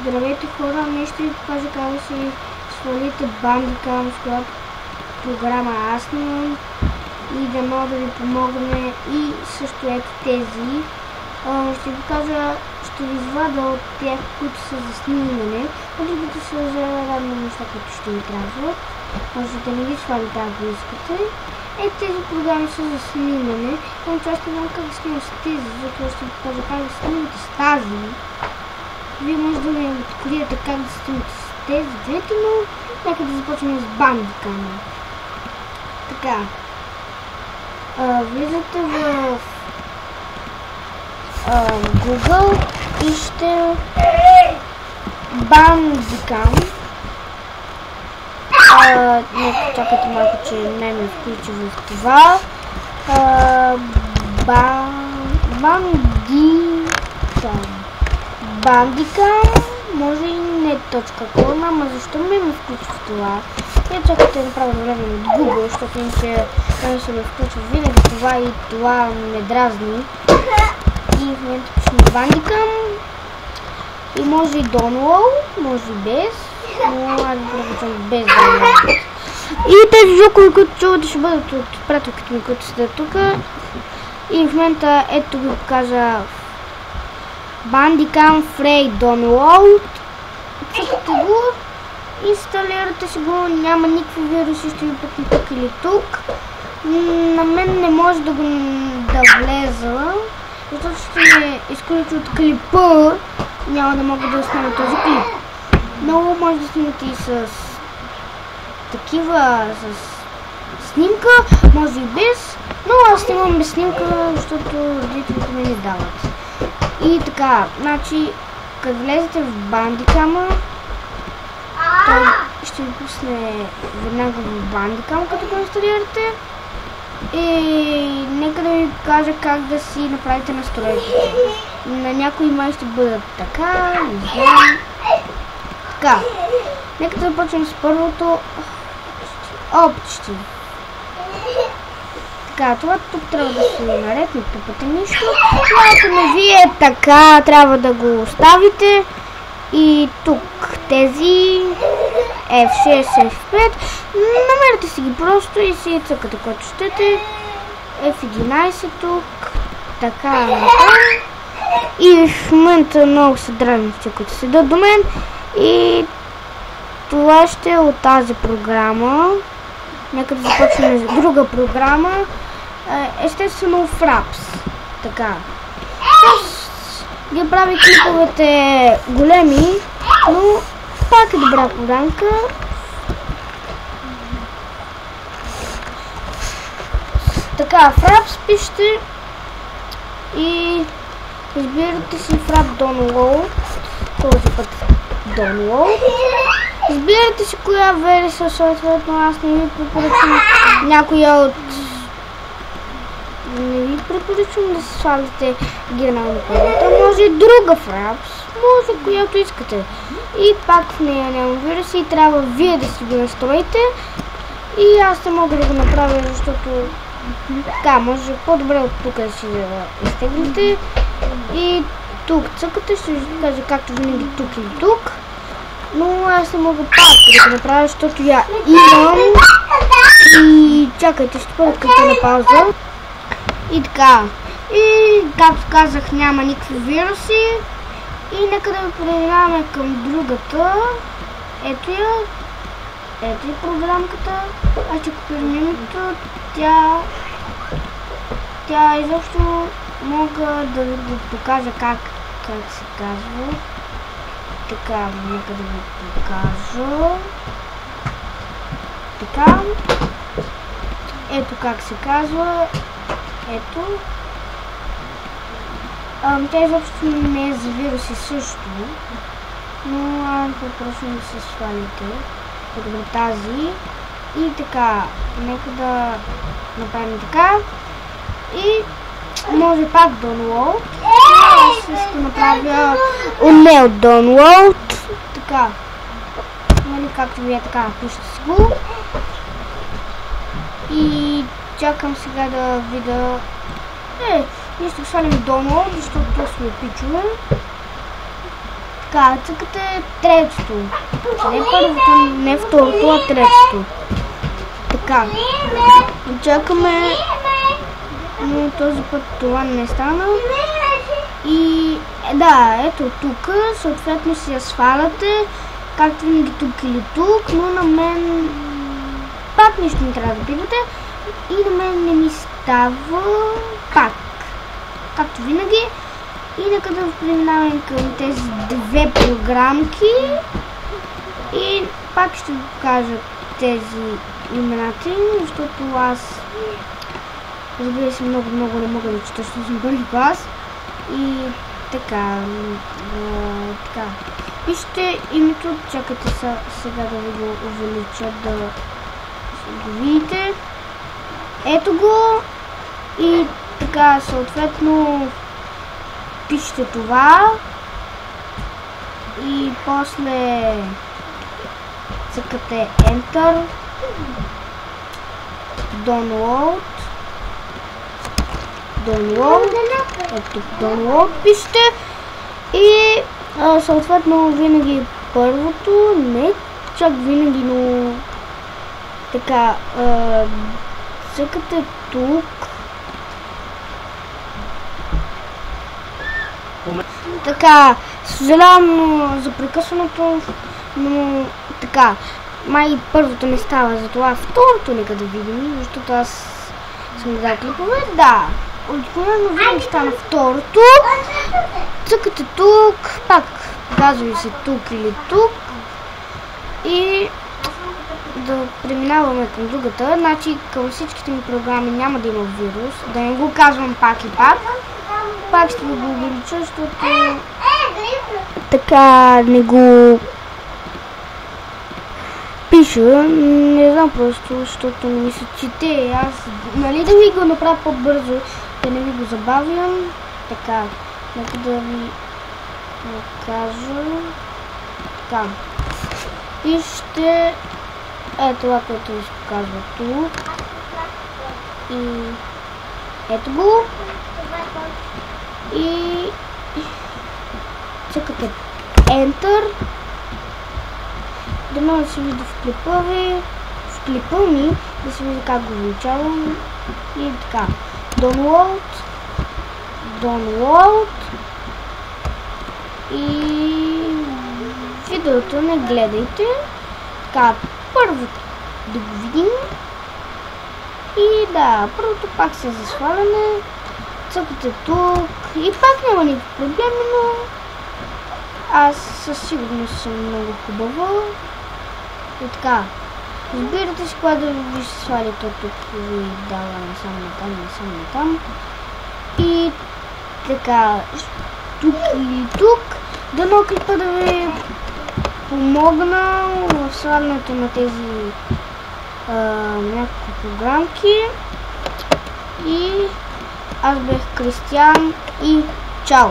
Здравейте хора, днес ще ви покажа как да си свалите Bandicam, с която програма аз имам и да мога да ви помогне. И също ето тези. Ще ви покажа, ще ви извада от тях, които са за снимане, а другите са за радни неща, които ще ви трябват. Може да не ги свалите, ако искате. Тези програми са за снимане, но аз не знам как да снимам с тези, затова ще ви покажа как да снимате с тази. Вие може да ме откриете как да снимате с тези двете, но нека да започнем с Bandicam. Така, влизате в Google и ще Bandicam. Нека чакайте малко, че не ме включи в това. Bandicam, може и не .com, ама защо ме включва в това? Я чакайте да направя време от Google, защото иначе не се ме включва винаги това и това ме дразни. И в момента пишем Bandicam. И може и download, може и без, но аз предпочитам без download. И тези звукове, които чувате, ще бъдат от приятелките ми, които седят тук. И в момента ето ви покажа Bandicam Free Download. Цъкате го, инсталирате си го, няма никакви вируси, ще ви пъкне тук или тук. На мен не може да влеза, защото ще ме изключи от клипа. Няма да мога да снимам този клип. Много може да снимате и с такива, с снимка, може и без, но аз снимам без снимка, защото родителите ми не дават. И така, значи, като влезете в Bandicam, той ще ви пусне веднага в Bandicam, като го инсталирате. И нека да ви покажа как да си направите настройките. На някои май ще бъдат така, не знам. Така, нека да започнем с първото. Почти. Така, това тук трябва да се наред, не тъпате нищо. Ако не ви е така, трябва да го оставите. И тук тези F6, F5, намерете си ги просто и си цъкате който щете. F11 тук, така. И в момента много са дразници, които седят до мен. И това ще е от тази програма. Нека да започнем с друга програма. Естествено Fraps. Така. Ги прави клиповете големи, но пак е добра програмка. Така, Fraps пишете и избирате си Frap Download, този път Download. Избирате си коя версия, съответно аз не ви препоръчвам някоя от... Не ви препоръчвам да се свалите генерална палета, може и друга Fraps, може която искате. И пак в нея няма вируси и трябва вие да си го настроите. И аз не мога да го направя, защото така, може по-добре от тук да си изтеглите. И тук цъкате, ще ви кажа както винаги тук или тук. Но аз не мога пак да го направя, защото я имам. И чакайте, ще бъда като на пауза. И така. И както казах, няма никакви вируси. И нека да преминаваме към другата. Ето я. Ето и програмката. Аз ще копирам името. Тя изобщо мога да ви покажа как се казва. Така, нека да ви покажа. Така. Ето как се казва. Ето. Тя изобщо не е за вируси също, но аз препоръчвам да се свалите. По-добре тази. И така, нека да направим така. И може пак download. Аз искам да направя не от download. Така. Нали, както вие така, пишете си го. И чакам сега да видя. Ние ще свалим download, защото то сме пичове. Така, цъкате третото. Не първото, не второто, а третото. Така. Чакаме. Но този път това не стана. И да, ето тук, съответно си я сваляте, както винаги тук или тук, но на мен пак нищо не трябва да пипате и на мен не ми става пак. Както винаги. И нека да преминаваме към тези две програмки и пак ще ви покажа тези имената им, защото аз, разбира се, много не мога да чета, защото съм първи клас. И така, пишете името, чакайте сега да ви го увелича, да го видите. Ето го и така, съответно пишете това и после цъкате Enter, Download, ето Download пишете и съответно винаги първото, не чак винаги, но така, цъкате тук. Така, съжалявам за прекъсването, но така, май първото не става, затова второто нека да видим, защото аз съм дал клипове. Да, обикновено винаги стана второто. Цъкате тук, пак газови се тук или тук и да преминаваме към другата. Значи към всичките ми програми няма да има вирус, да не го казвам пак и пак. Пак ще ви го увелича, защото така не го пиша. Не знам просто, защото не ми се чете. Аз, нали да ви го направя по-бързо, да не ви го забавям. Така, нека да ви кажа. Така. Пишете това, което ви се показва тук. И ето го. И цъкате Enter. Да може да се види в клипа ви. В клипа ми да се види как го увеличавам. И така. Download. И видеото не гледайте. Така, първо да го видим. И да, първото пак се за сваляне. Цъкате тук и пак няма никакъв проблем, но аз със сигурност съм много хубава. И така, разбирате си кога да ви се свали, то тук ви дава насам натам. И така, тук или тук, дано клипа да ви помогна в свалянето на тези няколко програмки. И аз бях Кристиян и чао!